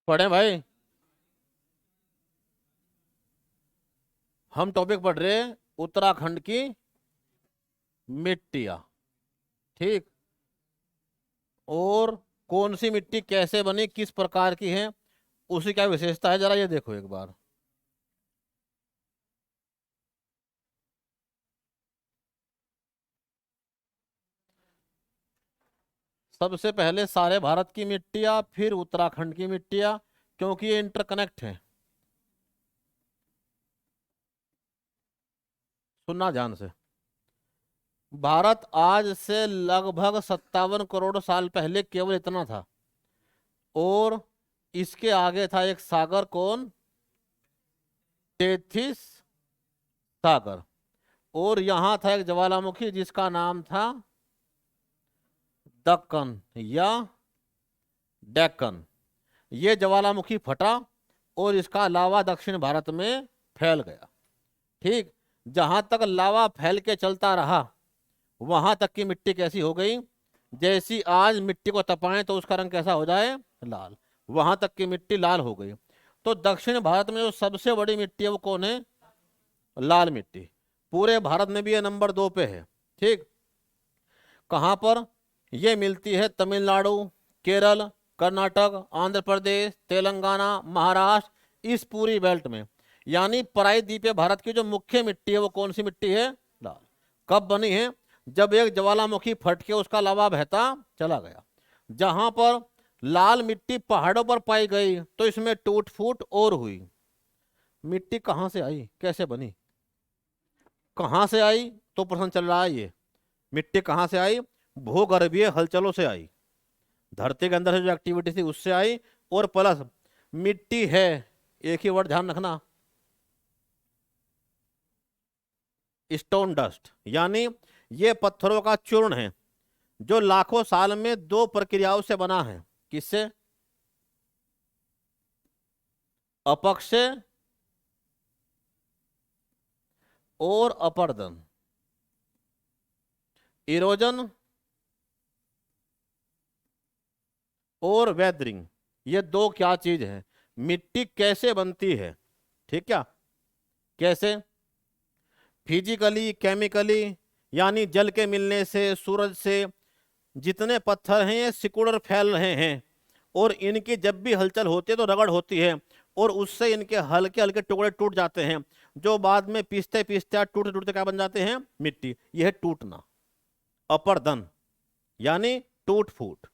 पढ़े भाई। हम टॉपिक पढ़ रहे हैं उत्तराखंड की मिट्टियाँ। ठीक। और कौन सी मिट्टी कैसे बनी, किस प्रकार की है, उसी क्या विशेषता है, जरा ये देखो एक बार। सबसे पहले सारे भारत की मिट्टियाँ, फिर उत्तराखंड की मिट्टियाँ, क्योंकि ये इंटरकनेक्ट है। सुनना ध्यान से। भारत आज से लगभग 57 करोड़ साल पहले केवल इतना था। और इसके आगे था एक सागर, कौन? टेथिस सागर। और यहाँ था एक ज्वालामुखी जिसका नाम था दक्कन या डेक्कन। ये ज्वालामुखी फटा और इसका लावा दक्षिण भारत में फैल गया। ठीक। जहां तक लावा फैल के चलता रहा, वहां तक की मिट्टी कैसी हो गई? जैसी आज मिट्टी को तपाएं तो उसका रंग कैसा हो जाए? लाल। वहां तक की मिट्टी लाल हो गई। तो दक्षिण भारत में जो सबसे बड़ी मिट्टी है वो कौन है? लाल मिट्टी। पूरे भारत में भी ये नंबर 2 पे है। ठीक। कहाँ पर? ये मिलती है तमिलनाडु, केरल, कर्नाटक, आंध्र प्रदेश, तेलंगाना, महाराष्ट्र, इस पूरी बेल्ट में। यानी प्रायद्वीपीय भारत की जो मुख्य मिट्टी है वो कौन सी मिट्टी है? लाल। कब बनी है? जब एक ज्वालामुखी फट के उसका लावा बहता चला गया। जहां पर लाल मिट्टी पहाड़ों पर पाई गई तो इसमें टूट फूट और हुई। मिट्टी कहाँ से आई, कैसे बनी, कहाँ से आई? तो प्रश्न चल रहा है ये। मिट्टी कहाँ से आई? भूगर्भीय हलचलों से आई। धरती के अंदर से जो एक्टिविटी थी उससे आई। और प्लस मिट्टी है, एक ही वर्ड ध्यान रखना, स्टोन डस्ट। यानी ये पत्थरों का चूर्ण है जो लाखों साल में दो प्रक्रियाओं से बना है। किससे? अपक्षय और अपरदन। इरोजन और वेदरिंग। ये दो क्या चीज है? मिट्टी कैसे बनती है? ठीक। क्या कैसे? Physically, chemically. यानी जल के मिलने से, सूरज से जितने पत्थर हैं ये सिकुड़ और फैल रहे हैं। और इनकी जब भी हलचल होती है तो रगड़ होती है और उससे इनके हल्के हल्के टुकड़े टूट जाते हैं, जो बाद में पीसते पीसते टूटते टूटते क्या बन जाते हैं? मिट्टी। यह है टूटना। अपरदन यानी टूट फूट।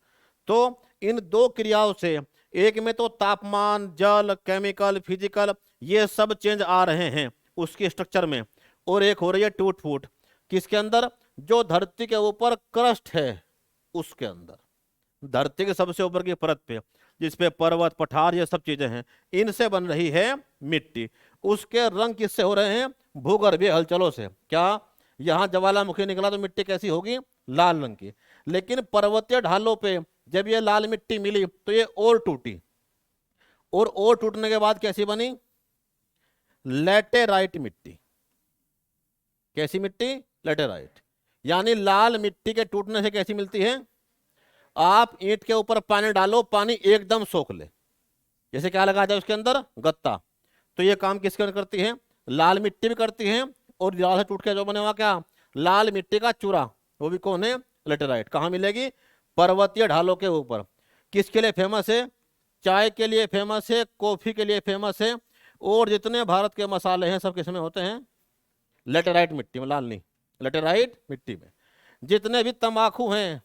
तो इन दो क्रियाओं से, एक में तो तापमान, जल, केमिकल, फिजिकल, ये सब चेंज आ रहे हैं उसके स्ट्रक्चर में। और एक हो रही है टूट फूट। किसके अंदर? जो धरती के ऊपर क्रस्ट है उसके अंदर, धरती के सबसे ऊपर की परत पे, जिसपे पर्वत, पठार, ये सब चीजें हैं, इनसे बन रही है मिट्टी। उसके रंग किससे हो रहे हैं? भूगर्भीय हलचलों से। क्या? यहां ज्वालामुखी निकला तो मिट्टी कैसी होगी? लाल रंग की। लेकिन पर्वतीय ढालों पे जब ये लाल मिट्टी मिली तो ये और टूटी। और टूटने के बाद कैसी बनी? लेटेराइट मिट्टी। कैसी मिट्टी? लेटेराइट। यानी लाल मिट्टी के टूटने से कैसी मिलती है? आप ईंट के ऊपर पानी डालो, पानी एकदम सोख ले, जैसे क्या लगा जाए उसके अंदर? गत्ता। तो ये काम किसके अंदर करती है? लाल मिट्टी भी करती है। और लाल से टूट के जो बने हुआ क्या? लाल मिट्टी का चूरा, वो भी कौन है? लेटेराइट। कहाँ मिलेगी? पर्वतीय ढालों के ऊपर। किसके लिए फेमस है? चाय के लिए फेमस है, कॉफी के लिए फेमस है। और जितने भारत के मसाले हैं सब किसमें होते हैं? लेटेराइट मिट्टी में। लाल नहीं, लेटेराइट मिट्टी में। जितने भी तंबाकू हैं,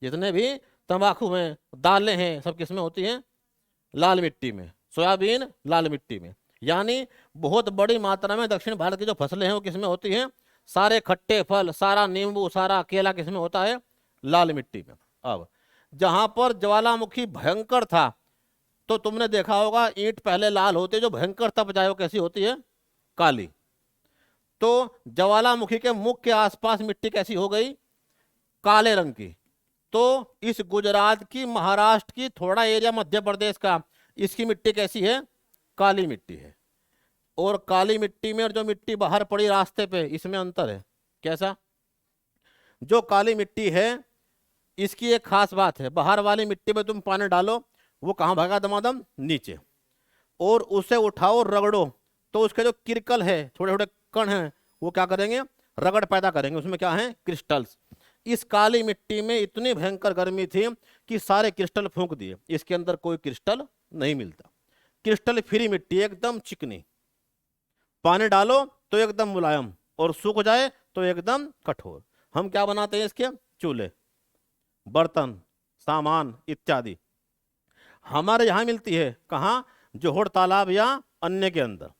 जितने भी तंबाकू हैं, दालें हैं, सब किसमें होती हैं? लाल मिट्टी में। सोयाबीन लाल मिट्टी में। यानी बहुत बड़ी मात्रा में दक्षिण भारत की जो फसलें हैं वो किसमें होती हैं? सारे खट्टे फल, सारा नींबू, सारा केला किसमें होता है? लाल मिट्टी में। अब जहां पर ज्वालामुखी भयंकर था तो तुमने देखा होगा ईंट पहले लाल होती है, जो भयंकर तप जाए वो कैसी होती है? काली। तो ज्वालामुखी के मुख के आसपास मिट्टी कैसी हो गई? काले रंग की। तो इस गुजरात की, महाराष्ट्र की, थोड़ा एरिया मध्य प्रदेश का, इसकी मिट्टी कैसी है? काली मिट्टी है। और काली मिट्टी में और जो मिट्टी बाहर पड़ी रास्ते पे, इसमें अंतर है। कैसा? जो काली मिट्टी है इसकी एक खास बात है, बाहर वाली मिट्टी में तुम पानी डालो वो कहाँ भागा दमादम? नीचे। और उसे उठाओ, रगड़ो, तो उसके जो किरकल है, छोटे छोटे कण हैं, वो क्या करेंगे? रगड़ पैदा करेंगे। उसमें क्या है? क्रिस्टल्स। इस काली मिट्टी में इतनी भयंकर गर्मी थी कि सारे क्रिस्टल फूंक दिए, इसके अंदर कोई क्रिस्टल नहीं मिलता। क्रिस्टल फ्री मिट्टी, एकदम चिकनी। पानी डालो तो एकदम मुलायम, और सूख जाए तो एकदम कठोर। हम क्या बनाते हैं इसके? चूल्हे, बर्तन, सामान इत्यादि हमारे यहाँ मिलती है। कहाँ? जोहड़ तालाब या अन्य के अंदर।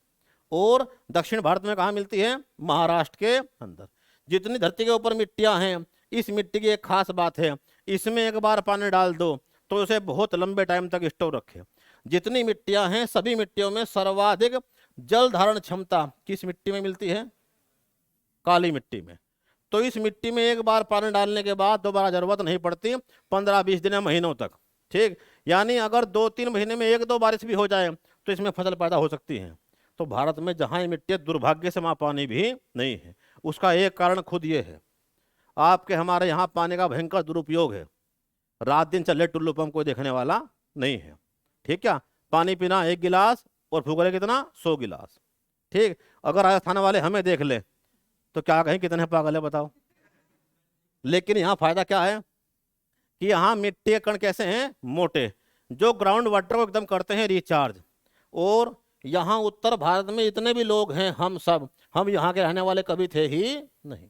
और दक्षिण भारत में कहाँ मिलती है? महाराष्ट्र के अंदर। जितनी धरती के ऊपर मिट्टियाँ हैं, इस मिट्टी की एक खास बात है, इसमें एक बार पानी डाल दो तो उसे बहुत लंबे टाइम तक स्टोर रखे। जितनी मिट्टियाँ हैं, सभी मिट्टियों में सर्वाधिक जल धारण क्षमता किस मिट्टी में मिलती है? काली मिट्टी में। तो इस मिट्टी में एक बार पानी डालने के बाद दोबारा जरूरत नहीं पड़ती 15-20 दिन या महीनों तक। ठीक, यानी अगर 2-3 महीने में 1-2 बारिश भी हो जाए तो इसमें फसल पैदा हो सकती है। तो भारत में जहाँ ये मिट्टी, दुर्भाग्य से वहाँ पानी भी नहीं है। उसका एक कारण खुद ये है, आपके हमारे यहाँ पानी का भयंकर दुरुपयोग है। रात दिन चले टुल्लू पंप कोई देखने वाला नहीं है। ठीक, क्या पानी पीना 1 गिलास और फूक कितना? 100 गिलास। ठीक, अगर राजस्थान वाले हमें देख ले तो क्या कहें कितने पागल है बताओ। लेकिन यहाँ फायदा क्या है कि यहाँ मिट्टी के कण कैसे हैं? मोटे, जो ग्राउंड वाटर को एकदम करते हैं रिचार्ज। और यहाँ उत्तर भारत में इतने भी लोग हैं, हम यहाँ के रहने वाले कभी थे ही नहीं।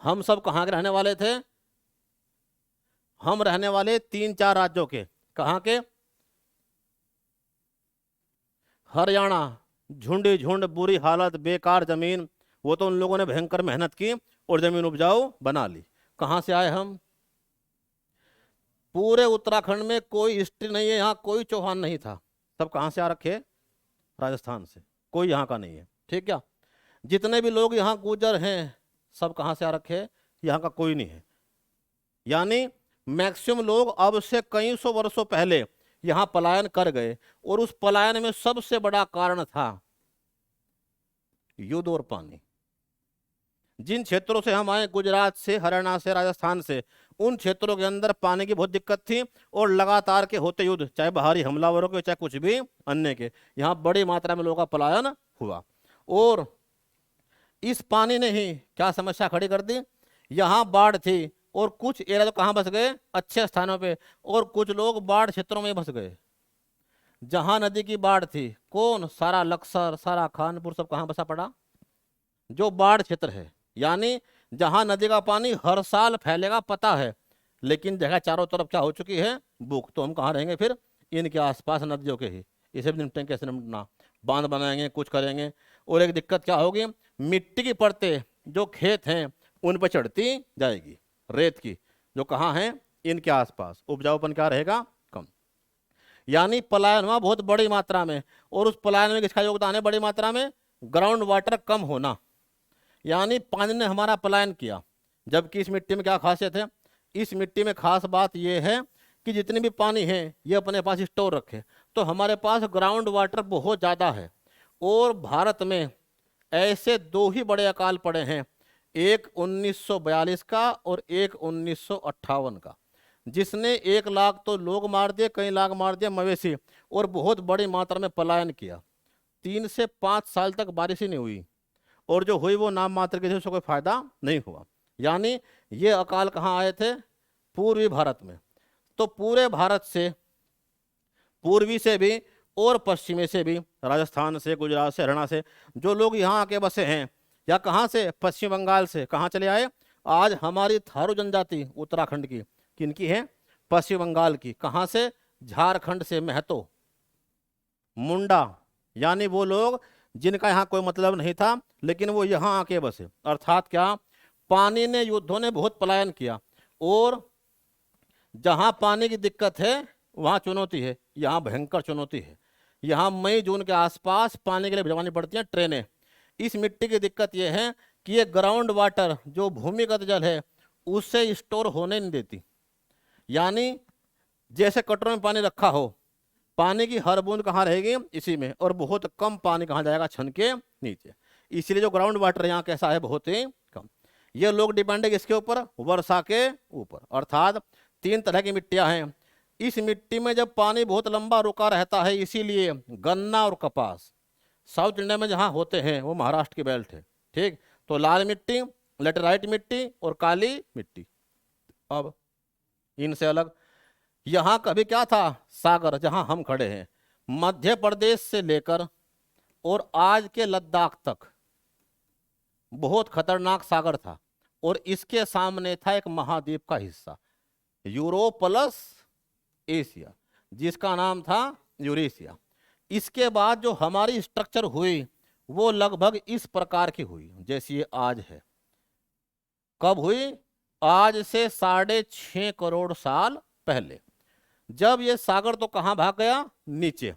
हम सब कहाँ के रहने वाले थे? हम रहने वाले 3-4 राज्यों के। कहाँ के? हरियाणा, झुंडी झुंड, बुरी हालत, बेकार जमीन। वो तो उन लोगों ने भयंकर मेहनत की और जमीन उपजाऊ बना ली। कहाँ से आए हम? पूरे उत्तराखंड में कोई हिस्ट्री नहीं है, यहाँ कोई चौहान नहीं था। सब कहाँ से आ रखे? राजस्थान से। कोई यहाँ का नहीं है। ठीक, क्या जितने भी लोग यहाँ गुजर हैं, सब कहाँ से आ रखे? यहाँ का कोई नहीं है। यानी मैक्सिमम लोग अब से कई सौ वर्षों पहले यहाँ पलायन कर गए, और उस पलायन में सबसे बड़ा कारण था युद्ध और पानी। जिन क्षेत्रों से हम आए, गुजरात से, हरियाणा से, राजस्थान से, उन क्षेत्रों के अंदर पानी की बहुत दिक्कत थी, और लगातार के होते युद्ध, चाहे बाहरी हमलावरों के, चाहे कुछ भी अन्य के, यहाँ बड़ी मात्रा में लोगों का पलायन हुआ। और इस पानी ने ही क्या समस्या खड़ी कर दी? यहाँ बाढ़ थी, और कुछ एरिया तो कहाँ बस गए? अच्छे स्थानों पे, और कुछ लोग बाढ़ क्षेत्रों में बस गए। जहाँ नदी की बाढ़ थी, कौन? सारा लक्सर, सारा खानपुर, सब कहाँ बसा पड़ा? जो बाढ़ क्षेत्र है। यानी जहां नदी का पानी हर साल फैलेगा पता है, लेकिन जगह चारों तरफ क्या हो चुकी है? बुक। तो हम कहाँ रहेंगे फिर? इनके आसपास नदियों के ही। इसे भी निपटेंगे कैसे? निपटना, बांध बनाएंगे, कुछ करेंगे। और एक दिक्कत क्या होगी? मिट्टी की परतें जो खेत हैं उन पर चढ़ती जाएगी, रेत की, जो कहाँ है? इनके आसपास। उपजाऊपन क्या रहेगा? कम। यानी पलायन हुआ बहुत बड़ी मात्रा में। और उस पलायन में किसका योगदान है बड़ी मात्रा में? ग्राउंड वाटर कम होना। यानी पानी ने हमारा पलायन किया। जबकि इस मिट्टी में क्या खासियत है? इस मिट्टी में खास बात यह है कि जितनी भी पानी है ये अपने पास स्टोर रखे। तो हमारे पास ग्राउंड वाटर बहुत ज़्यादा है। और भारत में ऐसे 2 ही बड़े अकाल पड़े हैं, एक 1942 का और एक 1958 का, जिसने 1 लाख तो लोग मार दिए, कई लाख मार दिए मवेशी, और बहुत बड़ी मात्रा में पलायन किया। 3 से 5 साल तक बारिश ही नहीं हुई, और जो हुई वो नाम मात्र के थे, उससे कोई फायदा नहीं हुआ। यानी ये अकाल कहाँ आए थे? पूर्वी भारत में। तो पूरे भारत से, पूर्वी से भी और पश्चिमी से भी, राजस्थान से, गुजरात से, हरियाणा से, जो लोग यहाँ आके बसे हैं, या कहाँ से? पश्चिम बंगाल से। कहाँ चले आए? आज हमारी थारू जनजाति उत्तराखंड की किनकी है? पश्चिम बंगाल की। कहाँ से? झारखंड से, महतो, मुंडा। यानी वो लोग जिनका यहाँ कोई मतलब नहीं था, लेकिन वो यहाँ आके बसे। अर्थात क्या? पानी ने, युद्धों ने बहुत पलायन किया, और जहाँ पानी की दिक्कत है वहाँ चुनौती है। यहाँ भयंकर चुनौती है। यहाँ मई जून के आसपास पानी के लिए भिजवानी पड़ती हैं ट्रेनें। इस मिट्टी की दिक्कत यह है कि ये ग्राउंड वाटर, जो भूमिगत जल है, उससे स्टोर होने नहीं देती। यानी जैसे कटोरे में पानी रखा हो, पानी की हर बूंद कहाँ रहेगी? इसी में। और बहुत कम पानी कहाँ जाएगा? छन के नीचे। इसीलिए जो ग्राउंड वाटर यहाँ कैसा है? बहुत ही कम। ये लोग डिपेंड है किसके ऊपर? वर्षा के ऊपर। अर्थात 3 तरह की मिट्टियाँ हैं। इस मिट्टी में जब पानी बहुत लंबा रुका रहता है, इसीलिए गन्ना और कपास साउथ इंडिया में जहाँ होते हैं वो महाराष्ट्र की बेल्ट है, ठीक। तो लाल मिट्टी, लेटेराइट मिट्टी और काली मिट्टी। अब इनसे अलग यहाँ कभी क्या था, सागर जहाँ हम खड़े हैं, मध्य प्रदेश से लेकर और आज के लद्दाख तक बहुत खतरनाक सागर था, और इसके सामने था एक महाद्वीप का हिस्सा, यूरोप प्लस एशिया, जिसका नाम था यूरेशिया। इसके बाद जो हमारी स्ट्रक्चर हुई वो लगभग इस प्रकार की हुई जैसी ये आज है। कब हुई? आज से 6.5 करोड़ साल पहले। जब ये सागर तो कहाँ भाग गया, नीचे,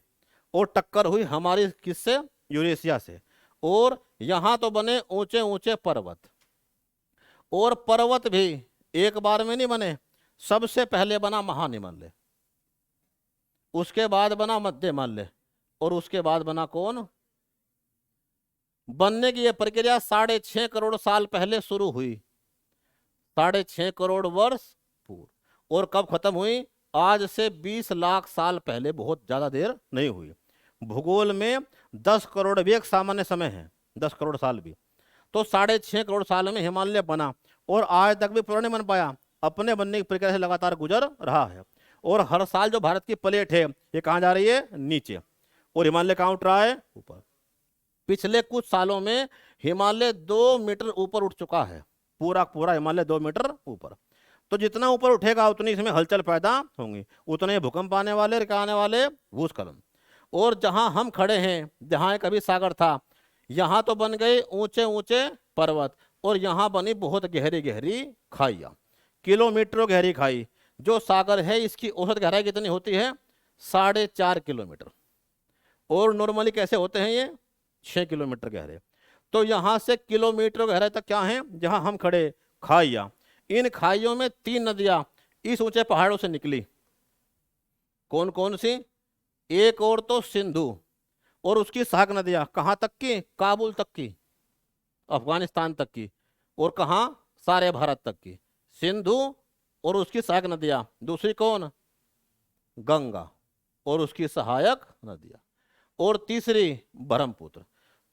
और टक्कर हुई हमारी किससे, यूरेशिया से। और यहाँ तो बने ऊंचे ऊंचे पर्वत, और पर्वत भी एक बार में नहीं बने। सबसे पहले बना महाहिमालय, उसके बाद बना मध्य हिमालय, और उसके बाद बना कौन? बनने की यह प्रक्रिया 6.5 करोड़ साल पहले शुरू हुई, 6.5 करोड़ वर्ष पूर्व। और कब खत्म हुई? आज से 20 लाख साल पहले, बहुत ज्यादा देर नहीं हुई। भूगोल में 10 करोड़ भी एक सामान्य समय है, 10 करोड़ साल भी। तो 6.5 करोड़ साल में हिमालय बना, और आज तक भी पूरा नहीं बन पाया, अपने बनने की प्रक्रिया से लगातार गुजर रहा है। और हर साल जो भारत की प्लेट है ये कहाँ जा रही है, नीचे, और हिमालय कहाँ उठ रहा है, ऊपर। पिछले कुछ सालों में हिमालय 2 मीटर ऊपर उठ चुका है, पूरा पूरा हिमालय 2 मीटर ऊपर। तो जितना ऊपर उठेगा उतनी इसमें हलचल पैदा होंगी, उतने भूकंप आने वाले, आने वाले भूस्खलन। और जहां हम खड़े हैं, जहां कभी सागर था, यहाँ तो बन गए ऊंचे ऊंचे पर्वत, और यहाँ बनी बहुत गहरी गहरी खाइयाँ, किलोमीटरों गहरी खाई। जो सागर है इसकी औसत गहराई कितनी होती है, 4.5 किलोमीटर। और नॉर्मली कैसे होते हैं ये, 6 किलोमीटर गहरे। तो यहाँ से किलोमीटर गहराई तक क्या है, जहाँ हम खड़े, खाइयाँ। इन खाइयों में 3 नदियाँ इस ऊंचे पहाड़ों से निकली। कौन कौन सी? एक और तो सिंधु, और उसकी सहायक नदियाँ कहाँ तक की, काबुल तक की, अफगानिस्तान तक की, और कहाँ, सारे भारत तक की। सिंधु और उसकी सहायक नदियाँ। दूसरी कौन? गंगा और उसकी सहायक नदियाँ। और तीसरी ब्रह्मपुत्र।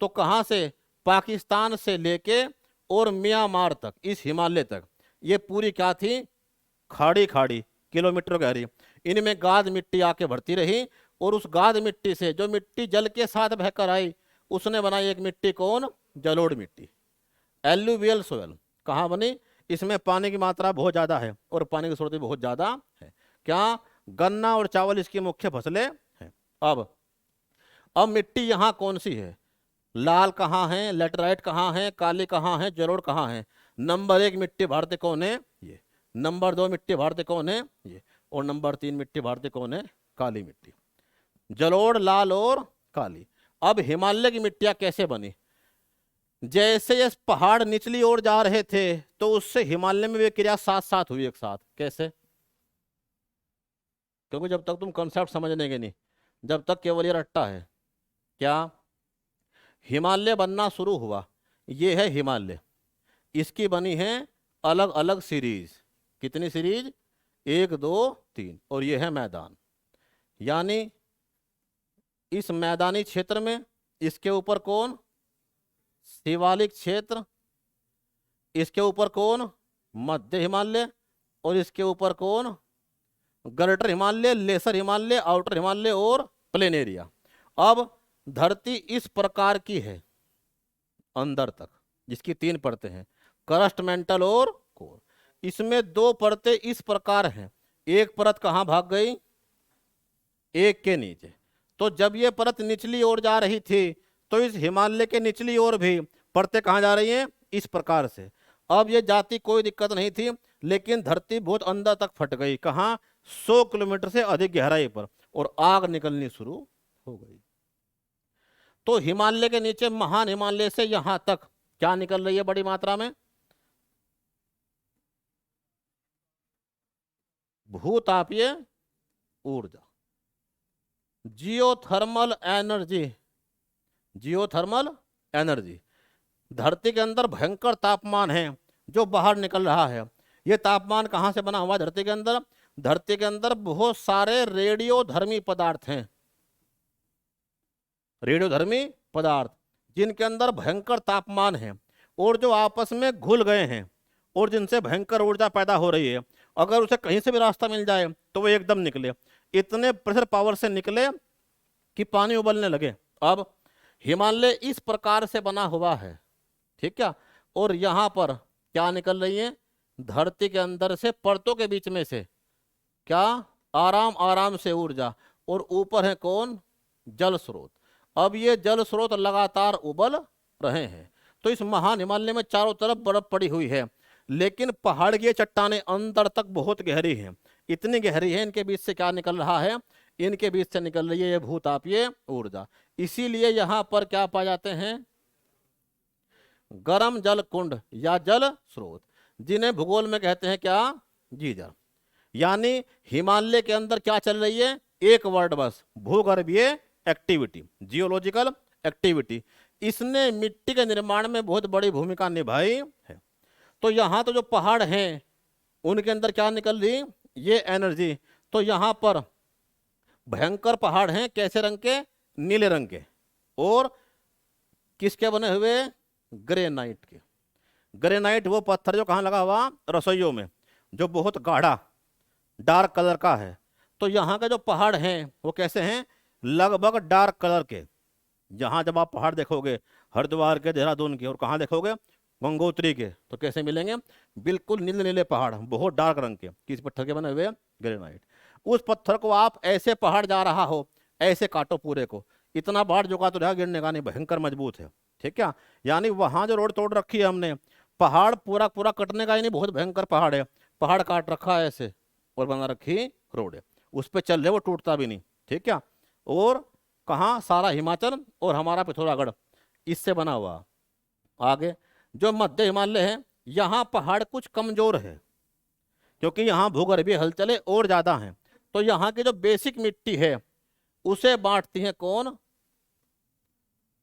तो कहाँ से? पाकिस्तान से लेके और म्यांमार तक, इस हिमालय तक, ये पूरी क्या थी, खाड़ी खाड़ी, किलोमीटर गहरी। इनमें गाद मिट्टी आके भरती रही, और उस गाद मिट्टी से जो मिट्टी जल के साथ बहकर आई, उसने बनाई एक मिट्टी, कौन? जलोढ़ मिट्टी, एल्यूवियल सोयल। कहाँ बनी? इसमें पानी की मात्रा बहुत ज़्यादा है, और पानी की स्रोत भी बहुत ज़्यादा है। क्या? गन्ना और चावल इसकी मुख्य फसलें हैं। अब मिट्टी यहाँ कौन सी है? लाल कहाँ है, लेटराइट कहाँ है, काली कहाँ है, जलोढ़ कहाँ है? नंबर 1 मिट्टी भारतीय कौन है? ये। नंबर 2 मिट्टी भारतीय कौन है? ये। और नंबर 3 मिट्टी भारतीय कौन है? काली मिट्टी, जलोढ़, लाल और काली। अब हिमालय की मिट्टियां कैसे बनी? जैसे ये पहाड़ निचली ओर जा रहे थे, तो उससे हिमालय में भी क्रिया साथ साथ हुई एक साथ। कैसे? क्योंकि जब तक तुम कंसेप्ट समझने के नहीं, जब तक केवल ये रट्टा है। क्या? हिमालय बनना शुरू हुआ, ये है हिमालय, इसकी बनी है अलग अलग सीरीज। कितनी सीरीज? 1 2 3। और ये है मैदान, यानी इस मैदानी क्षेत्र में इसके ऊपर कौन? शिवालिक क्षेत्र। इसके ऊपर कौन? मध्य हिमालय। और इसके ऊपर कौन? Greater Himalaya, lesser Himalaya, outer Himalaya और प्लेन एरिया। अब धरती इस प्रकार की है अंदर तक, जिसकी 3 परतें हैं, क्रस्ट, मेंटल और कोर। इसमें 2 परतें इस प्रकार हैं, एक परत कहाँ भाग गई? एक के नीचे। तो जब ये परत निचली ओर जा रही थी, तो इस हिमालय के निचली ओर भी परतें कहाँ जा रही हैं? इस प्रकार से। अब ये जाती कोई दिक्कत नहीं थी, लेकिन धरती बहुत अंदर तक फट गई। कहाँ? 100 किलोमीटर से अधिक गहराई पर, और आग निकलनी शुरू हो गई। तो हिमालय के नीचे, महान हिमालय से यहां तक क्या निकल रही है बड़ी मात्रा में? भूतापीय ऊर्जा, जियोथर्मल एनर्जी। Geothermal energy. धरती के अंदर भयंकर तापमान है जो बाहर निकल रहा है। यह तापमान कहां से बना हुआ? धरती के अंदर धरती के अंदर बहुत सारे रेडियोधर्मी पदार्थ हैं, रेडियोधर्मी पदार्थ जिनके अंदर भयंकर तापमान है और जो आपस में घुल गए हैं और जिनसे भयंकर ऊर्जा पैदा हो रही है। अगर उसे कहीं से भी रास्ता मिल जाए तो वो एकदम निकले, इतने प्रेशर पावर से निकले कि पानी उबलने लगे। अब हिमालय इस प्रकार से बना हुआ है, ठीक है। और यहाँ पर क्या निकल रही है, धरती के अंदर से परतों के बीच में से क्या आराम आराम से ऊर्जा, और ऊपर है कौन, जल स्रोत। अब ये जल स्रोत लगातार उबल रहे हैं। तो इस महान हिमालय में चारों तरफ बर्फ पड़ी हुई है, लेकिन पहाड़ की चट्टानें अंदर तक बहुत गहरी हैं, इतनी गहरी है, इनके बीच से क्या निकल रहा है, इनके बीच से निकल रही है ये भूतापीय ऊर्जा। इसीलिए यहां पर क्या पाए जाते हैं, गर्म जल कुंड या जल स्रोत, जिन्हें भूगोल में कहते हैं क्या, गीजर। यानी हिमालय के अंदर क्या चल रही है, एक वर्ड बस, भूगर्भीय एक्टिविटी, जियोलॉजिकल एक्टिविटी। इसने मिट्टी के निर्माण में बहुत बड़ी भूमिका निभाई है। तो यहाँ तो जो पहाड़ हैं उनके अंदर क्या निकल रही, ये एनर्जी। तो यहाँ पर भयंकर पहाड़ हैं, कैसे रंग के, नीले रंग के, और किसके बने हुए, ग्रेनाइट के। ग्रेनाइट वो पत्थर जो कहाँ लगा हुआ, रसोइयों में, जो बहुत गाढ़ा डार्क कलर का है। तो यहाँ के जो पहाड़ हैं वो कैसे हैं, लगभग डार्क कलर के। जहाँ जब आप पहाड़ देखोगे हरिद्वार के, देहरादून के, और कहाँ देखोगे गंगोत्री के, तो कैसे मिलेंगे, बिल्कुल नीले नीले पहाड़, बहुत डार्क रंग के। किस पत्थर के बने हुए, ग्रेनाइट। उस पत्थर को आप ऐसे पहाड़ जा रहा हो, ऐसे काटो पूरे को, इतना बाढ़ झुका तो रहा, गिरने का नहीं, भयंकर मजबूत है, ठीक है। यानी वहां जो रोड तोड़ रखी है हमने, पहाड़ पूरा पूरा कटने का ही नहीं, बहुत भयंकर पहाड़ है, पहाड़ काट रखा है ऐसे और बना रखी रोड है, उस पर चल रहे, वो टूटता भी नहीं, ठीक है। और कहाँ, सारा हिमाचल और हमारा पिथौरागढ़ इससे बना हुआ। आगे जो मध्य हिमालय है, यहाँ पहाड़ कुछ कमजोर है, क्योंकि यहाँ भूगर्भीय हलचलें और ज्यादा हैं। तो यहाँ की जो बेसिक मिट्टी है उसे बांटती हैं कौन,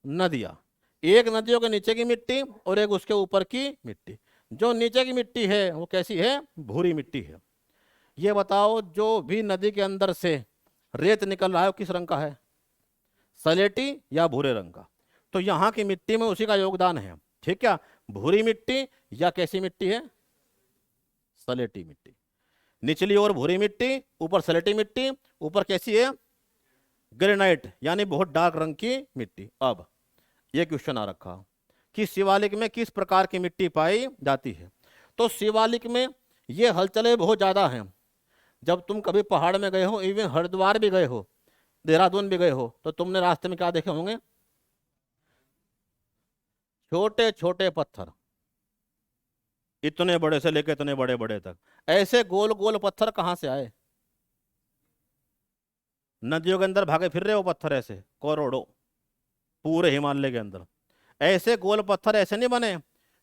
नदियाँ। एक नदियों के नीचे की मिट्टी और एक उसके ऊपर की मिट्टी। जो नीचे की मिट्टी है वो कैसी है, भूरी मिट्टी है। ये बताओ, जो भी नदी के अंदर से रेत निकल रहा है वो किस रंग का है, सलेटी या भूरे रंग का। तो यहाँ की मिट्टी में उसी का योगदान है, ठीक है। भूरी मिट्टी या कैसी मिट्टी है, सलेटी मिट्टी। निचली ओर भूरी मिट्टी, ऊपर सलेटी मिट्टी, ऊपर कैसी है, ग्रेनाइट, यानी बहुत डार्क रंग की मिट्टी। अब ये क्वेश्चन आ रखा कि शिवालिक में किस प्रकार की मिट्टी पाई जाती है। तो शिवालिक में ये हलचलें बहुत ज़्यादा हैं। जब तुम कभी पहाड़ में गए हो, इवन हरिद्वार भी गए हो, देहरादून भी गए हो, तो तुमने रास्ते में क्या देखे होंगे, छोटे छोटे पत्थर, इतने बड़े से लेकर इतने बड़े बड़े तक। ऐसे गोल गोल पत्थर कहाँ से आए, नदियों के अंदर भागे फिर रहे हो पत्थर ऐसे करोड़ों, पूरे हिमालय के अंदर। ऐसे गोल पत्थर ऐसे नहीं बने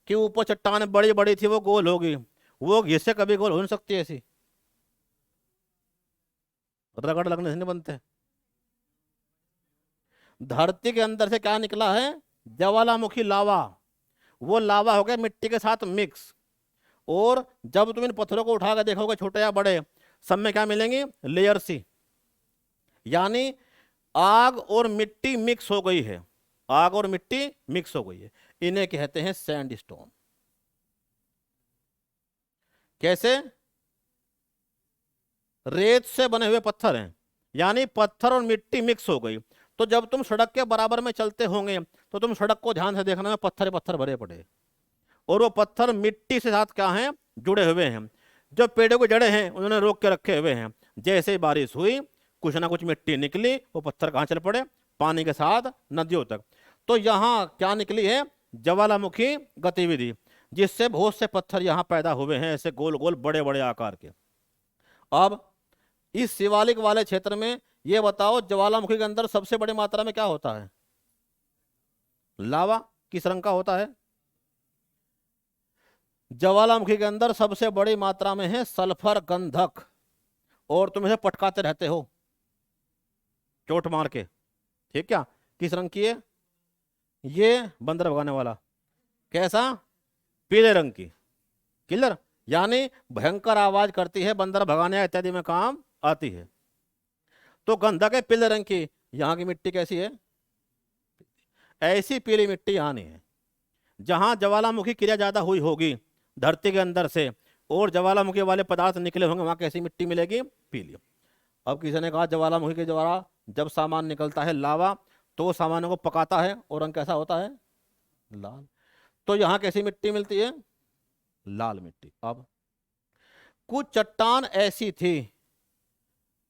कि ऊपर चट्टान बड़ी बड़ी थी वो गोल होगी, वो घिसे कभी गोल हो नहीं सकती, ऐसी रगड़ लगने से नहीं बनते। धरती के अंदर से क्या निकला है, ज्वालामुखी लावा। वो लावा हो गया मिट्टी के साथ मिक्स, और जब तुम इन पत्थरों को उठा कर देखोगे, छोटे या बड़े, सब में क्या मिलेंगे, लेयर सी, यानी आग और मिट्टी मिक्स हो गई है, आग और मिट्टी मिक्स हो गई है। इन्हें कहते हैं सैंडस्टोन। कैसे, रेत से बने हुए पत्थर हैं, यानी पत्थर और मिट्टी मिक्स हो गई। तो जब तुम सड़क के बराबर में चलते होंगे तो तुम सड़क को ध्यान से देखना में पत्थर पत्थर भरे पड़े, और वो पत्थर मिट्टी से साथ क्या हैं, जुड़े हुए हैं। जो पेड़ों के जड़े हैं उन्होंने रोक के रखे हुए हैं। जैसे ही बारिश हुई, कुछ ना कुछ मिट्टी निकली, वो पत्थर कहाँ चल पड़े, पानी के साथ नदियों तक। तो यहाँ क्या निकली है, ज्वालामुखी गतिविधि, जिससे बहुत से पत्थर यहाँ पैदा हुए हैं, ऐसे गोल गोल बड़े बड़े आकार के। अब इस शिवालिक वाले क्षेत्र में ये बताओ, ज्वालामुखी के अंदर सबसे बड़ी मात्रा में क्या होता है, लावा। किस रंग का होता है, ज्वालामुखी के अंदर सबसे बड़ी मात्रा में है सल्फर गंधक, और तुम इसे पटकाते रहते हो चोट मार के, ठीक है। किस रंग की है, ये बंदर भगाने वाला, कैसा, पीले रंग की, किलर। यानी भयंकर आवाज करती है, बंदर भगाने इत्यादि में काम आती है। तो गंधक है पीले रंग की, यहाँ की मिट्टी कैसी है? ऐसी पीली मिट्टी यहाँ नहीं है। जहां ज्वालामुखी क्रिया ज्यादा हुई होगी धरती के अंदर से और ज्वालामुखी वाले पदार्थ निकले होंगे, वहां कैसी मिट्टी मिलेगी? पीली। अब किसी ने कहा ज्वालामुखी के द्वारा जब सामान निकलता है लावा तो वो सामानों को पकाता है और रंग कैसा होता है? लाल। तो यहां कैसी मिट्टी मिलती है? लाल मिट्टी। अब कुछ चट्टान ऐसी थी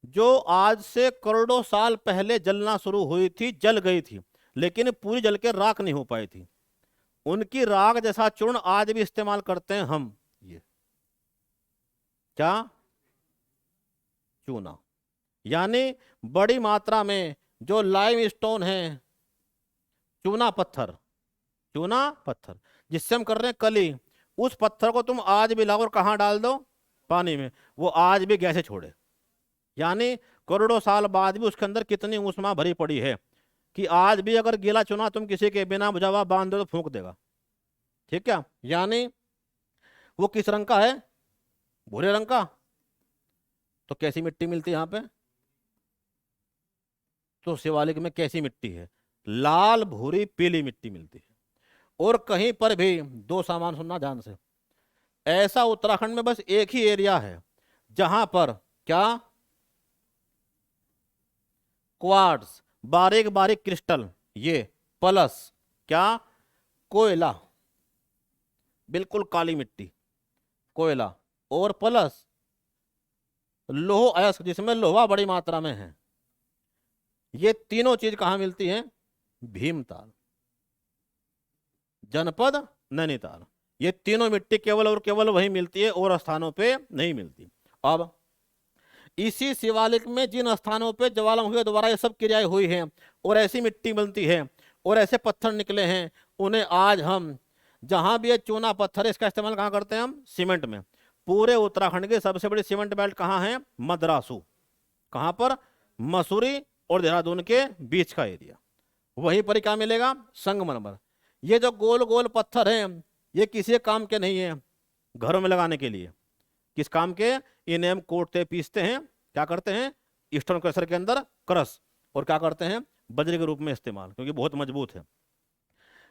जो आज से करोड़ों साल पहले जलना शुरू हुई थी, जल गई थी, लेकिन पूरी जल के राख नहीं हो पाई थी। उनकी राख जैसा चूर्ण आज भी इस्तेमाल करते हैं हम। ये क्या? चूना। यानी बड़ी मात्रा में जो लाइम स्टोन है, चूना पत्थर, चूना पत्थर जिससे हम कर रहे हैं कली, उस पत्थर को तुम आज भी लाओ और कहां डाल दो? पानी में, वो आज भी गैसें छोड़े। यानी करोड़ों साल बाद भी उसके अंदर कितनी ऊष्मा भरी पड़ी है कि आज भी अगर गीला चूना तुम किसी के बिना बुझा हुआ बांध दो तो फूंक देगा। ठीक है? यानी वो किस रंग का है? भूरे रंग का। तो कैसी मिट्टी मिलती है यहां पे? तो शिवालिक में कैसी मिट्टी है? लाल, भूरी, पीली मिट्टी मिलती है। और कहीं पर भी दो सामान सुनना ध्यान से, ऐसा उत्तराखंड में बस एक ही एरिया है जहां पर क्या? क्वार्ट्स, बारीक बारीक क्रिस्टल, ये प्लस क्या? कोयला, बिल्कुल काली मिट्टी, कोयला, और प्लस लोह अयस्क जिसमें लोहा बड़ी मात्रा में है। ये तीनों चीज कहां मिलती हैं? भीमताल, जनपद नैनीताल। ये तीनों मिट्टी केवल और केवल वहीं मिलती है और स्थानों पे नहीं मिलती। अब इसी शिवालिक में जिन स्थानों पे ज्वालामुखी के द्वारा ये सब क्रियाएं हुई हैं और ऐसी मिट्टी बनती है और ऐसे पत्थर निकले हैं, उन्हें आज हम जहां भी ये चूना पत्थर है इसका इस्तेमाल कहाँ करते हैं? हम सीमेंट में। पूरे उत्तराखंड की सबसे बड़ी सीमेंट बेल्ट कहाँ है? मद्रासू। कहाँ पर? मसूरी और देहरादून के बीच का एरिया। वहीं पर ही क्या मिलेगा? संगमरमर। ये जो गोल गोल पत्थर हैं ये किसी काम के नहीं है, घरों में लगाने के लिए। किस काम के? इन्हें हम कोटते पीसते हैं, क्या करते हैं? स्टोन क्रशर के अंदर क्रश, और क्या करते हैं? बजरी के रूप में इस्तेमाल, क्योंकि बहुत मजबूत है।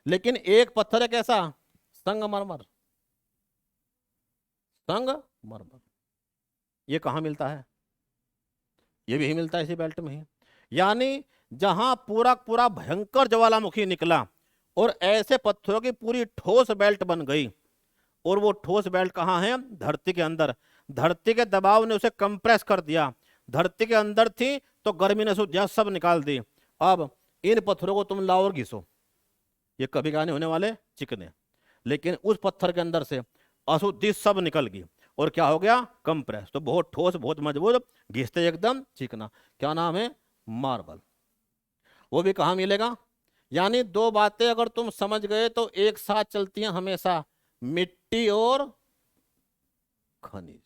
लेकिन एक पत्थर है कैसा? संगमरमर। संगमरमर ये कहाँ मिलता है? ये भी मिलता है इसी बेल्ट में ही। यानी जहां पूरा पूरा भयंकर ज्वालामुखी निकला और ऐसे पत्थरों की पूरी ठोस बेल्ट बन गई, और वो ठोस बेल्ट कहाँ है? धरती के अंदर। धरती के दबाव ने उसे कंप्रेस कर दिया। धरती के अंदर थी तो गर्मी ने उसे सब निकाल दी। अब इन पत्थरों को तुम लाओ और घिसो, ये कभी का नहीं होने वाले चिकने, लेकिन उस पत्थर के अंदर से अशुद्धि सब निकल गई और क्या हो गया? कंप्रेस। तो बहुत ठोस, बहुत मजबूत, घिसते एकदम चिकना। क्या नाम है? मार्बल। वो भी कहाँ मिलेगा? यानी दो बातें अगर तुम समझ गए तो एक साथ चलती हैं हमेशा, मिट्टी और खनिज,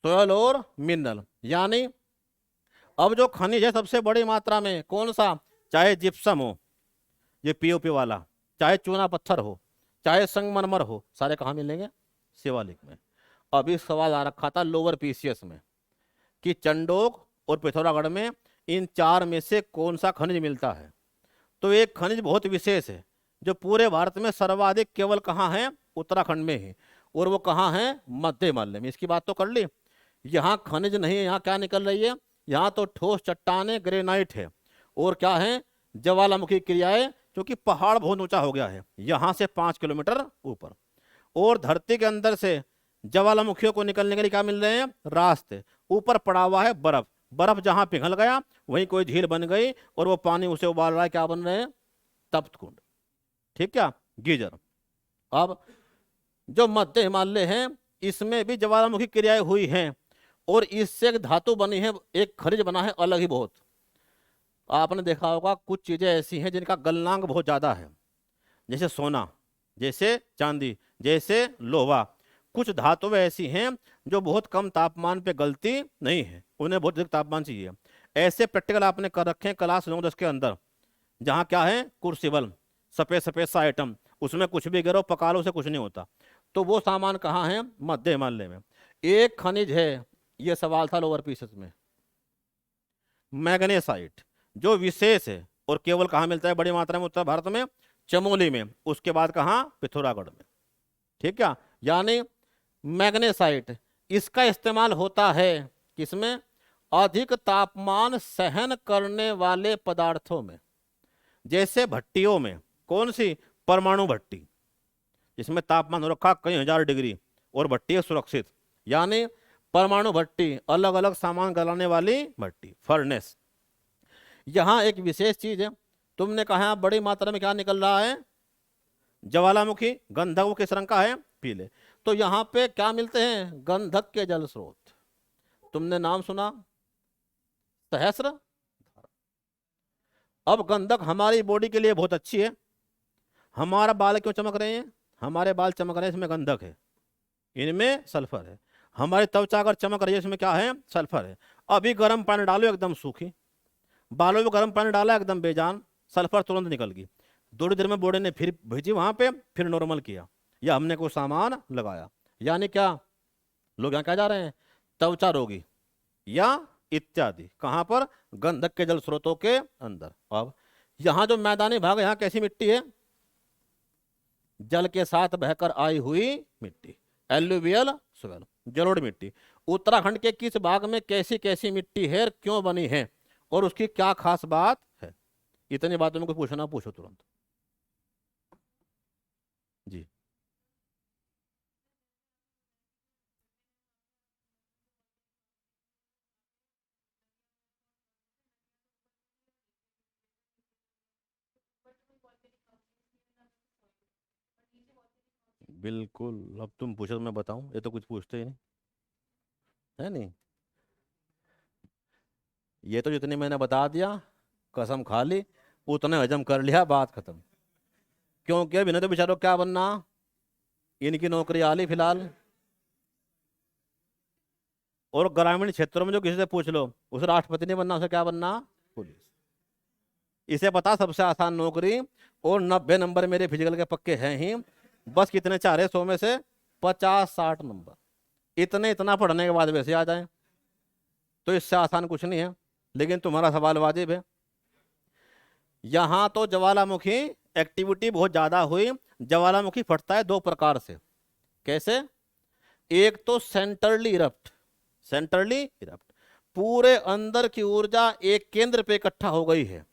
सोयल और मिनरल। यानी अब जो खनिज है सबसे बड़ी मात्रा में कौन सा? चाहे जिप्सम हो, ये पीओपी वाला, चाहे चूना पत्थर हो, चाहे संगमरमर हो, सारे कहाँ मिलेंगे? शिवालिक में। अभी सवाल आ रखा था लोअर पीसीएस में कि चंडोक और पिथौरागढ़ में इन चार में से कौन सा खनिज मिलता है? तो एक खनिज बहुत विशेष है जो पूरे भारत में सर्वाधिक केवल कहाँ है? उत्तराखंड में ही। और वो कहाँ है? मध्य हिमालय में। इसकी बात तो कर ली। यहाँ खनिज नहीं है, यहाँ क्या निकल रही है? यहाँ तो ठोस चट्टाने, ग्रेनाइट है, और क्या है? ज्वालामुखी क्रियाएं, क्योंकि पहाड़ बहुत ऊंचा हो गया है यहाँ से 5 किलोमीटर ऊपर, और धरती के अंदर से ज्वालामुखियों को निकलने के लिए क्या मिल रहे हैं? रास्ते। ऊपर पड़ा हुआ है बर्फ, बर्फ जहां पिघल गया वहीं कोई झील बन गई और वो पानी उसे उबाल रहा है, क्या बन रहे हैं? तप्त कुंड। ठीक, क्या? गीजर। अब जो मध्य हिमालय है इसमें भी ज्वालामुखी क्रियाएं हुई हैं और इससे एक धातु बनी है, एक खनिज बना है अलग ही बहुत। आपने देखा होगा कुछ चीजें ऐसी हैं जिनका गलनांक बहुत ज्यादा है, जैसे सोना, जैसे चांदी, जैसे लोहा। कुछ धातुएं ऐसी हैं जो बहुत कम तापमान पे गलती नहीं है, उन्हें बहुत अधिक तापमान चाहिए। ऐसे प्रैक्टिकल आपने कर रखे हैं क्लास 9-10 के अंदर, जहाँ क्या है? क्रूसिबल, सफेद सफेद सा आइटम, उसमें कुछ भी गिरो पका लो, उसे कुछ नहीं होता। तो वो सामान कहाँ है? मध्य हिमालय में। एक खनिज है, ये सवाल था लोअर पीसेस में, मैग्नेसाइट, जो विशेष है और केवल कहाँ मिलता है बड़ी मात्रा में? उत्तर भारत में, चमोली में। उसके बाद कहाँ? पिथौरागढ़ में। ठीक है, यानी मैग्नेसाइट, इसका इस्तेमाल होता है किसमें? अधिक तापमान सहन करने वाले पदार्थों में, जैसे भट्टियों में। कौन सी? परमाणु भट्टी, जिसमें तापमान हो रखा कई हजार डिग्री और भट्टी है सुरक्षित, यानी परमाणु भट्टी, अलग अलग सामान गलाने वाली भट्टी, फर्नेस। यहां एक विशेष चीज है, तुमने कहा बड़ी मात्रा में क्या निकल रहा है? ज्वालामुखी। गंधक वो किस रंग का है? पीले। तो यहां पे क्या मिलते हैं? गंधक के जल स्रोत। तुमने नाम सुना सहस्त्र। अब गंधक हमारी बॉडी के लिए बहुत अच्छी है। हमारा बाल क्यों चमक रहे हैं? हमारे बाल चमक रहे हैं, इसमें गंधक है, इनमें सल्फर है। हमारी त्वचा अगर चमक रही है, इसमें क्या है? सल्फर है। अभी गर्म पानी डालो एकदम सूखी, बालों में गर्म पानी डाला एकदम बेजान, सल्फर तुरंत निकल गई। थोड़ी देर में बॉडी ने फिर भेजी वहां पे, फिर नॉर्मल किया, या हमने कोई सामान लगाया। यानी क्या लोग यहाँ क्या जा रहे हैं? त्वचा रोगी या इत्यादि। कहां पर? गंधक के जल स्रोतों के अंदर। अब यहां जो मैदानी भाग, यहां कैसी मिट्टी है? जल के साथ बहकर आई हुई मिट्टी, एल्यूवियल सोयल, जलोढ़ मिट्टी। उत्तराखंड के किस भाग में कैसी कैसी मिट्टी है, क्यों बनी है, और उसकी क्या खास बात है? इतनी बातों में कुछ पूछना पूछो तुरंत जी। बिल्कुल, अब तुम पूछो तो मैं बताऊं, ये तो कुछ पूछते ही नहीं है। नहीं, ये तो जितनी मैंने बता दिया, कसम खा ली, उतने हजम कर लिया, बात खत्म। क्योंकि अभी नहीं तो बेचारों क्या बनना, इनकी नौकरी आली फिलहाल। और ग्रामीण क्षेत्रों में जो किसी से पूछ लो, उसे राष्ट्रपति नहीं बनना, उसे क्या बनना? पुलिस। इसे पता सबसे आसान नौकरी, और 90 नंबर मेरे फिजिकल के पक्के हैं ही। बस कितने चाह रहे? 100 में से 50-60 नंबर। इतने इतना पढ़ने के बाद वैसे आ जाए, तो इससे आसान कुछ नहीं है। लेकिन तुम्हारा सवाल वाजिब है। यहां तो ज्वालामुखी एक्टिविटी बहुत ज्यादा हुई। ज्वालामुखी फटता है दो प्रकार से। कैसे? एक तो सेंट्रली इरप्ट, सेंट्रली इरप्ट, पूरे अंदर की ऊर्जा एक केंद्र पे इकट्ठा हो गई है,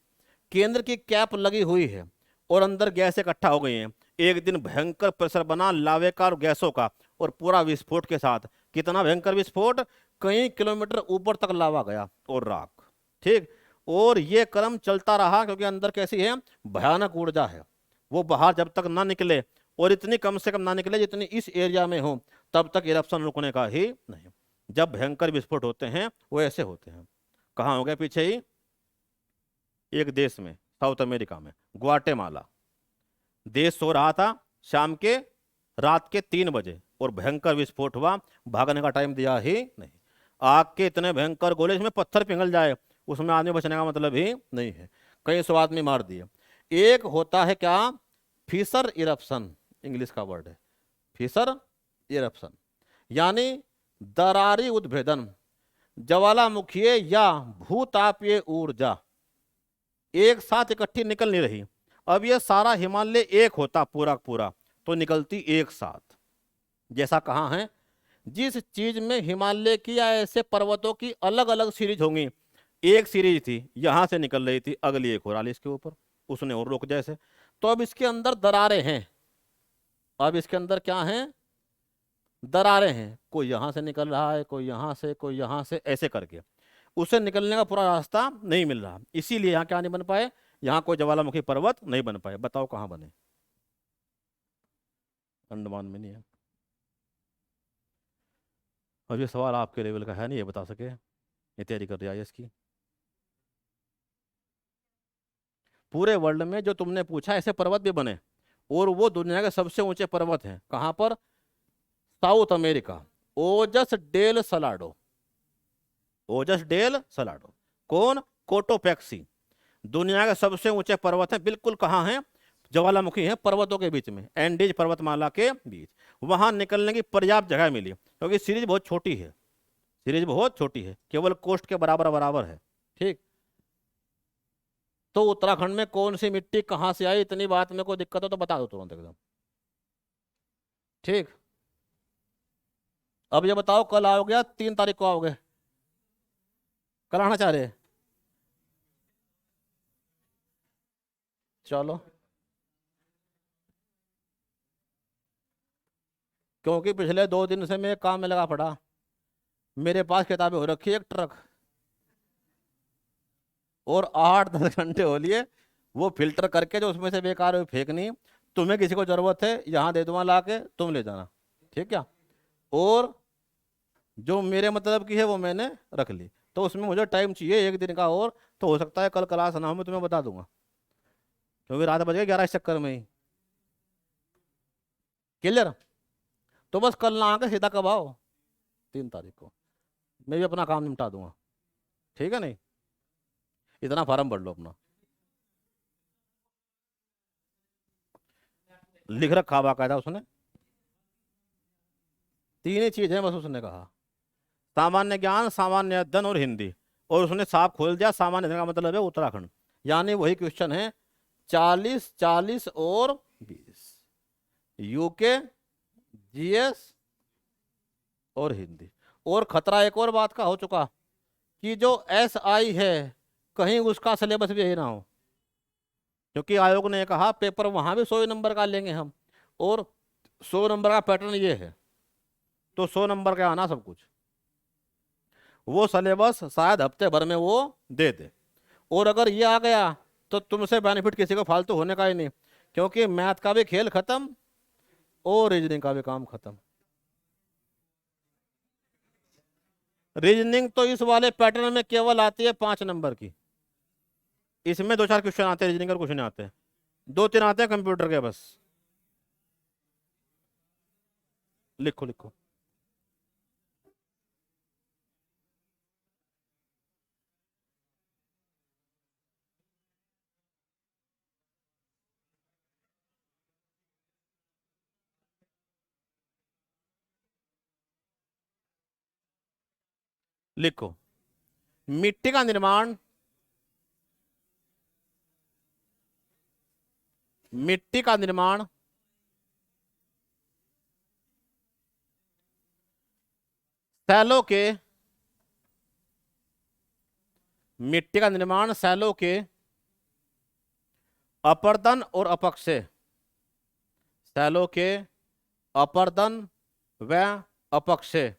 केंद्र की कैप लगी हुई है, और अंदर गैस इकट्ठा हो गई है। एक दिन भयंकर प्रेशर बना लावे का और गैसों का, और पूरा विस्फोट के साथ। कितना भयंकर विस्फोट? कई किलोमीटर ऊपर तक लावा गया और राख। ठीक, और ये क्रम चलता रहा, क्योंकि अंदर कैसी है? भयानक ऊर्जा है। वो बाहर जब तक ना निकले, और इतनी कम से कम ना निकले जितनी इस एरिया में हो, तब तक इरप्शन रुकने का ही नहीं। जब भयंकर विस्फोट होते हैं वो ऐसे होते हैं। कहाँ हो गए? पीछे ही एक देश में, साउथ अमेरिका में, ग्वाटेमाला। देश सो रहा था शाम के, रात के 3 बजे, और भयंकर विस्फोट हुआ। भागने का टाइम दिया ही नहीं। आग के इतने भयंकर गोले, इसमें पत्थर पिघल जाए, उसमें आदमी बचने का मतलब ही नहीं है। कई 100 आदमी मार दिए। एक होता है क्या? फिशर इरप्शन, इंग्लिश का वर्ड है फिशर इरप्शन, यानी दरारी उद्भेदन। ज्वालामुखीय या भूतापीय ऊर्जा एक साथ इकट्ठी निकल नहीं रही। अब ये सारा हिमालय एक होता पूरा पूरा, तो निकलती एक साथ। जैसा कहाँ है? जिस चीज में हिमालय की या ऐसे पर्वतों की अलग अलग सीरीज होंगी, एक सीरीज थी यहां से निकल रही थी, अगली एक और आली इसके ऊपर, उसने और रोक जैसे। तो अब इसके अंदर दरारें हैं। अब इसके अंदर क्या है? दरारें हैं। कोई यहां से निकल रहा है, कोई यहां से, कोई यहां से, ऐसे करके उसे निकलने का पूरा रास्ता नहीं मिल रहा। इसीलिए यहाँ क्या नहीं बन पाए? यहाँ कोई ज्वालामुखी पर्वत नहीं बन पाए। बताओ कहाँ बने? अंडमान में नहीं है। अब ये सवाल आपके लेवल का है नहीं, ये बता सके, ये तैयारी कर रही है इसकी। पूरे वर्ल्ड में जो तुमने पूछा ऐसे पर्वत भी बने, और वो दुनिया के सबसे ऊंचे पर्वत हैं। कहाँ पर? साउथ अमेरिका, ओजस डेल सलाडो, ओजस डेल सलाडो। कौन? कोटोपैक्सी। दुनिया के सबसे ऊंचे पर्वत हैं। बिल्कुल कहाँ हैं? ज्वालामुखी है पर्वतों के बीच में, एंडीज पर्वतमाला के बीच, वहां निकलने की पर्याप्त जगह मिली, क्योंकि सीरीज बहुत छोटी है, सीरीज बहुत छोटी है, केवल कोस्ट के बराबर बराबर है। ठीक, तो उत्तराखंड में कौन सी मिट्टी कहां से आई, इतनी बात में कोई दिक्कत हो तो बता दो तुरंत एकदम। ठीक, अब ये बताओ कल आओगे या 3 तारीख को आओगे? कल आना चाह रहे हैं? चलो, क्योंकि पिछले 2 दिन से मैं काम में लगा पड़ा, मेरे पास किताबें हो रखी है 1 ट्रक, और 8-10 घंटे हो लिए वो फिल्टर करके जो उसमें से बेकार है फेंकनी। तुम्हें किसी को जरूरत है यहाँ दे दूंगा ला के, तुम ले जाना। ठीक है, और जो मेरे मतलब की है वो मैंने रख ली, तो उसमें मुझे टाइम चाहिए 1 दिन का और, तो हो सकता है कल क्लास ना हो, मैं तुम्हें बता दूंगा, क्योंकि रात बज गई 11 इस चक्कर में ही। क्लियर? तो बस कल ना आके सीधा कब आओ, 3 तारीख को, मैं भी अपना काम निपटा दूंगा। ठीक है, नहीं इतना फार्म भर लो अपना, लिख रखा बाकायदा उसने, 3 ही चीज है बस उसने कहा, सामान्य ज्ञान, सामान्य अध्ययन और हिंदी, और उसने साफ खोल दिया सामान्य अध्ययन का मतलब है उत्तराखंड, यानी वही क्वेश्चन है 40, 40 और 20, यूके, जीएस और हिंदी। और खतरा एक और बात का हो चुका, कि जो एसआई है कहीं उसका सिलेबस भी यही ना हो, क्योंकि आयोग ने कहा पेपर वहां भी 100 नंबर का लेंगे हम, और 100 नंबर का पैटर्न ये है, तो 100 नंबर का आना सब कुछ, वो सिलेबस शायद हफ्ते भर में वो दे दे, और अगर ये आ गया तो तुमसे बेनिफिट किसी को फालतू होने का ही नहीं, क्योंकि मैथ का भी खेल खत्म और रीजनिंग का भी काम खत्म। रीजनिंग तो इस वाले पैटर्न में केवल आती है 5 नंबर की, इसमें 2-4 क्वेश्चन आते हैं रीजनिंग के, क्वेश्चन आते हैं 2-3 आते हैं कंप्यूटर के बस। लिखो लिखो, लिखो, मिट्टी का निर्माण, मिट्टी का निर्माण सैलो के, मिट्टी का निर्माण सैलो के अपर्दन और अपक्षय, सैलो के अपर्दन व अपक्षय,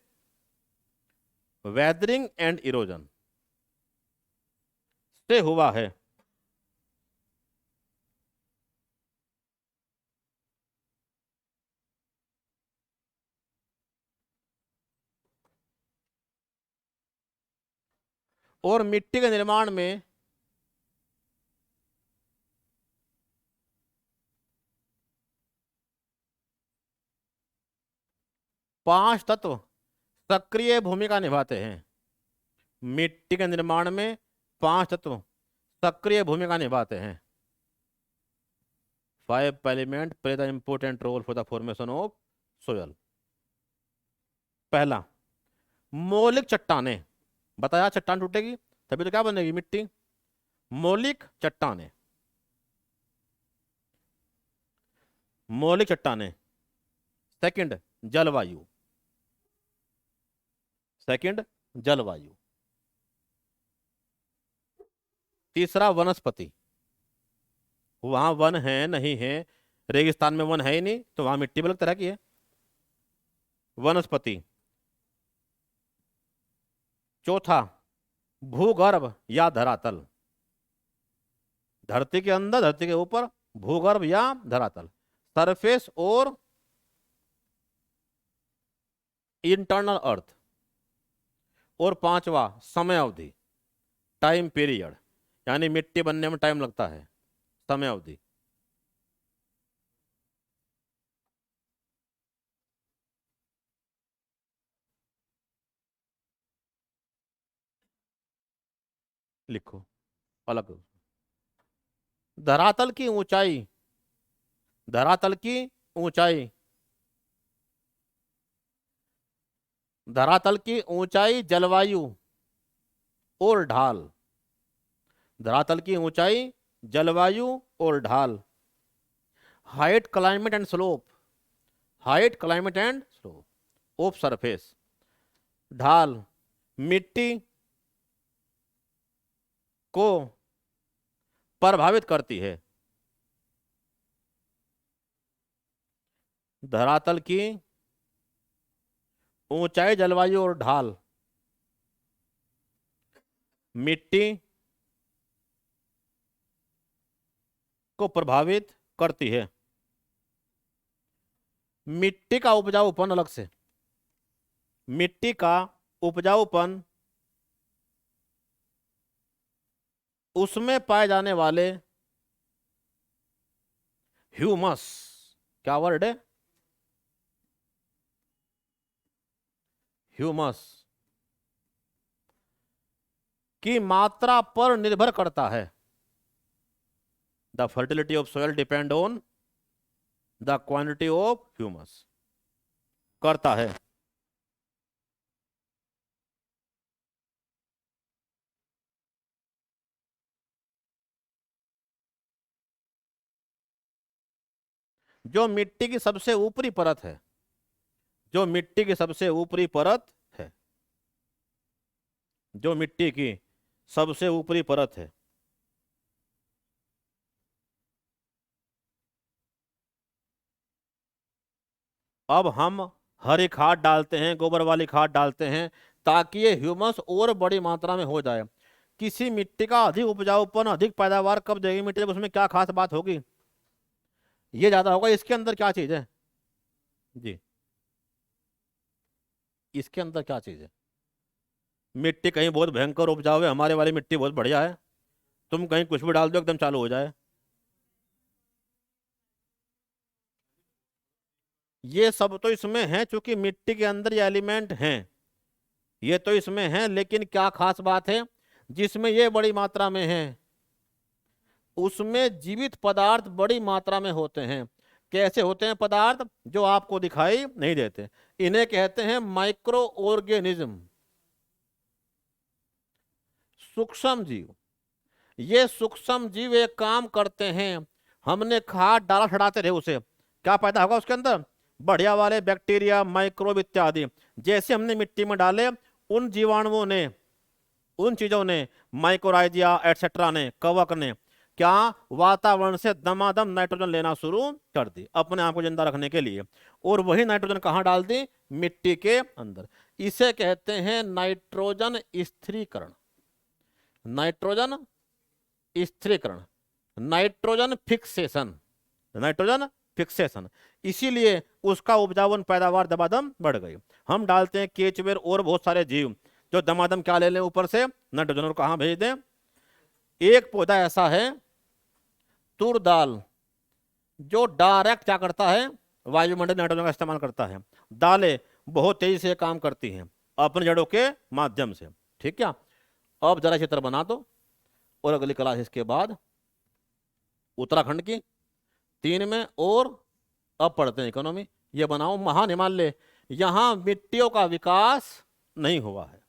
वेदरिंग एंड इरोजन से हुआ है। और मिट्टी के निर्माण में 5 तत्व सक्रिय भूमिका निभाते हैं, मिट्टी के निर्माण में 5 तत्व सक्रिय भूमिका निभाते हैं। 5 element play the important role for the formation of soil. पहला, मौलिक चट्टानें, बताया चट्टान टूटेगी तभी तो क्या बनेगी, मिट्टी, मौलिक चट्टानें, मौलिक चट्टानें। सेकंड, जलवायु, सेकंड जलवायु। तीसरा, वनस्पति, वहां वन है नहीं है, रेगिस्तान में वन है ही नहीं तो वहां मिट्टी भी अलग तरह की है, वनस्पति। चौथा, भूगर्भ या धरातल, धरती के अंदर, धरती के ऊपर, भूगर्भ या धरातल, सरफेस और इंटरनल अर्थ। और पांचवा, समय अवधि, टाइम पीरियड, यानी मिट्टी बनने में टाइम लगता है, समय अवधि। लिखो अलग, धरातल की ऊंचाई धरातल की ऊंचाई, धरातल की ऊंचाई, जलवायु और ढाल। धरातल की ऊंचाई, जलवायु और ढाल। Height, climate and slope, height, climate and slope of surface. ढाल, मिट्टी को प्रभावित करती है। धरातल की ऊंचाई, जलवायु और ढाल मिट्टी को प्रभावित करती है। मिट्टी का उपजाऊपन अलग से, मिट्टी का उपजाऊपन उसमें पाए जाने वाले ह्यूमस, क्या वर्ड है, ह्यूमस की मात्रा पर निर्भर करता है। The fertility of soil depend on the quantity of humus, करता है। जो मिट्टी की सबसे ऊपरी परत है, जो मिट्टी की सबसे ऊपरी परत है, जो मिट्टी की सबसे ऊपरी परत है, अब हम हरी खाद डालते हैं, गोबर वाली खाद डालते हैं ताकि ये ह्यूमस और बड़ी मात्रा में हो जाए। किसी मिट्टी का अधिक उपजाऊपन, अधिक पैदावार कब देगी मिट्टी, जब उसमें क्या खास बात होगी, ये ज्यादा होगा। इसके अंदर क्या चीज है जी, इसके अंदर क्या चीज है। मिट्टी कहीं बहुत भयंकर उपजाऊ है, हमारे वाली मिट्टी बहुत बढ़िया है, तुम कहीं कुछ भी डाल दो एकदम चालू हो जाए। ये सब तो इसमें है, चूंकि मिट्टी के अंदर ये एलिमेंट हैं, ये तो इसमें है, लेकिन क्या खास बात है जिसमें ये बड़ी मात्रा में है, उसमें जीवित पदार्थ बड़ी मात्रा में होते हैं। कैसे होते हैं पदार्थ, जो आपको दिखाई नहीं देते, इन्हें कहते हैं माइक्रो ऑर्गेनिज्म, सूक्ष्म जीव। ये सूक्ष्म जीव एक काम करते हैं, हमने खाद डाला, छड़ाते रहे, उसे क्या पैदा होगा उसके अंदर, बढ़िया वाले बैक्टीरिया, माइक्रोब इत्यादि। जैसे हमने मिट्टी में डाले, उन जीवाणुओं ने, उन चीजों ने, माइकोराइजिया एटसेट्रा ने, कवक ने क्या वातावरण से दमादम नाइट्रोजन लेना शुरू कर दी अपने आप को जिंदा रखने के लिए, और वही नाइट्रोजन कहाँ डाल दी, मिट्टी के अंदर। इसे कहते हैं नाइट्रोजन स्थिरीकरण, नाइट्रोजन स्थिरीकरण, नाइट्रोजन फिक्सेशन, नाइट्रोजन फिक्सेशन। इसीलिए उसका उपजावन, पैदावार दमादम बढ़ गई। हम डालते हैं केचुए और बहुत सारे जीव जो दमादम क्या ले लें ऊपर से, नाइट्रोजन, और कहां भेज दें। एक पौधा ऐसा है तुर दाल, जो डायरेक्ट क्या करता है, वायुमंडल नाइट्रोजन का इस्तेमाल करता है। दालें बहुत तेजी से काम करती हैं अपने जड़ों के माध्यम से, ठीक है। अब जरा चित्र बना दो, और अगली क्लास इसके बाद उत्तराखंड की 3 में, और अब पढ़ते हैं इकोनॉमी। ये बनाओ, महान हिमालय, यहां मिट्टियों का विकास नहीं हुआ है।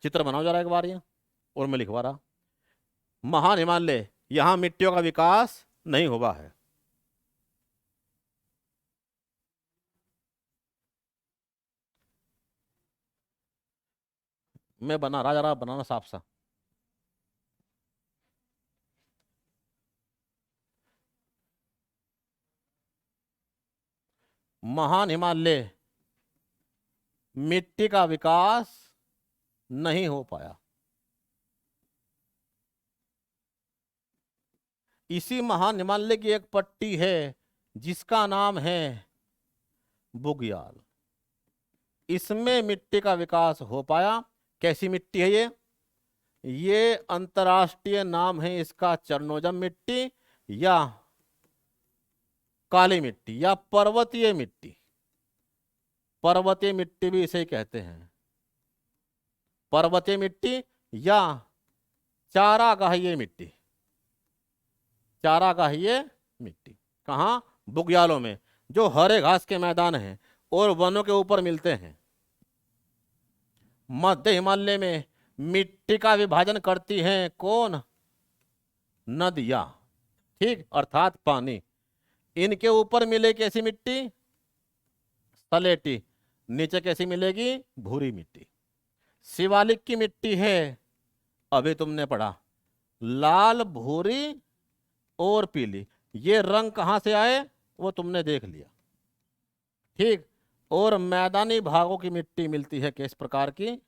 चित्र बनाओ जरा एक बार ये, और मैं लिखवा रहा, महान हिमालय, यहां मिट्टियों का विकास नहीं हुआ है। मैं बना रहा, जरा बनाना साफ सा। महान हिमालय, मिट्टी का विकास नहीं हो पाया। इसी महान हिमालय की एक पट्टी है जिसका नाम है बुग्याल, इसमें मिट्टी का विकास हो पाया। कैसी मिट्टी है ये अंतर्राष्ट्रीय नाम है इसका चरनोजम मिट्टी, या काली मिट्टी, या पर्वतीय मिट्टी। पर्वतीय मिट्टी भी इसे कहते हैं, पर्वतीय मिट्टी या चारागाहीय मिट्टी, चारागाहीय मिट्टी। कहाँ? बुग्यालों में, जो हरे घास के मैदान हैं और वनों के ऊपर मिलते हैं। मध्य हिमालय में मिट्टी का विभाजन करती हैं कौन? नदियां। ठीक, अर्थात पानी। इनके ऊपर मिले कैसी मिट्टी? सलेटी। नीचे कैसी मिलेगी? भूरी मिट्टी। शिवालिक की मिट्टी है, अभी तुमने पढ़ा, लाल, भूरी और पीली। ये रंग कहां से आए वो तुमने देख लिया। ठीक। और मैदानी भागों की मिट्टी मिलती है किस प्रकार की?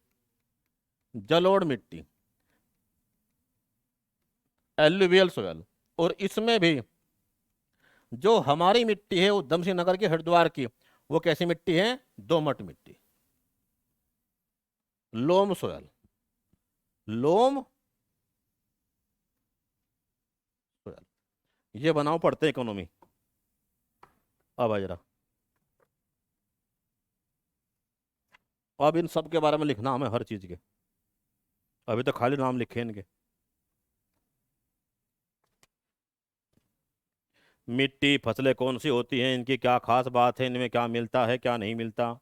जलोढ़ मिट्टी, एल्यूवियल सोयल। और इसमें भी जो हमारी मिट्टी है उधम सिंह नगर की, हरिद्वार की, वो कैसी मिट्टी है? दोमट मिट्टी, लोम सोयल। लोम सोयल। ये बनाओ, पढ़ते इकोनॉमी। अब आ जरा, अब इन सब के बारे में लिखना हमें, हर चीज के। अभी तो खाली नाम लिखे इनके। मिट्टी, फसलें कौन सी होती हैं, इनकी क्या खास बात है, इनमें क्या मिलता है क्या नहीं मिलता।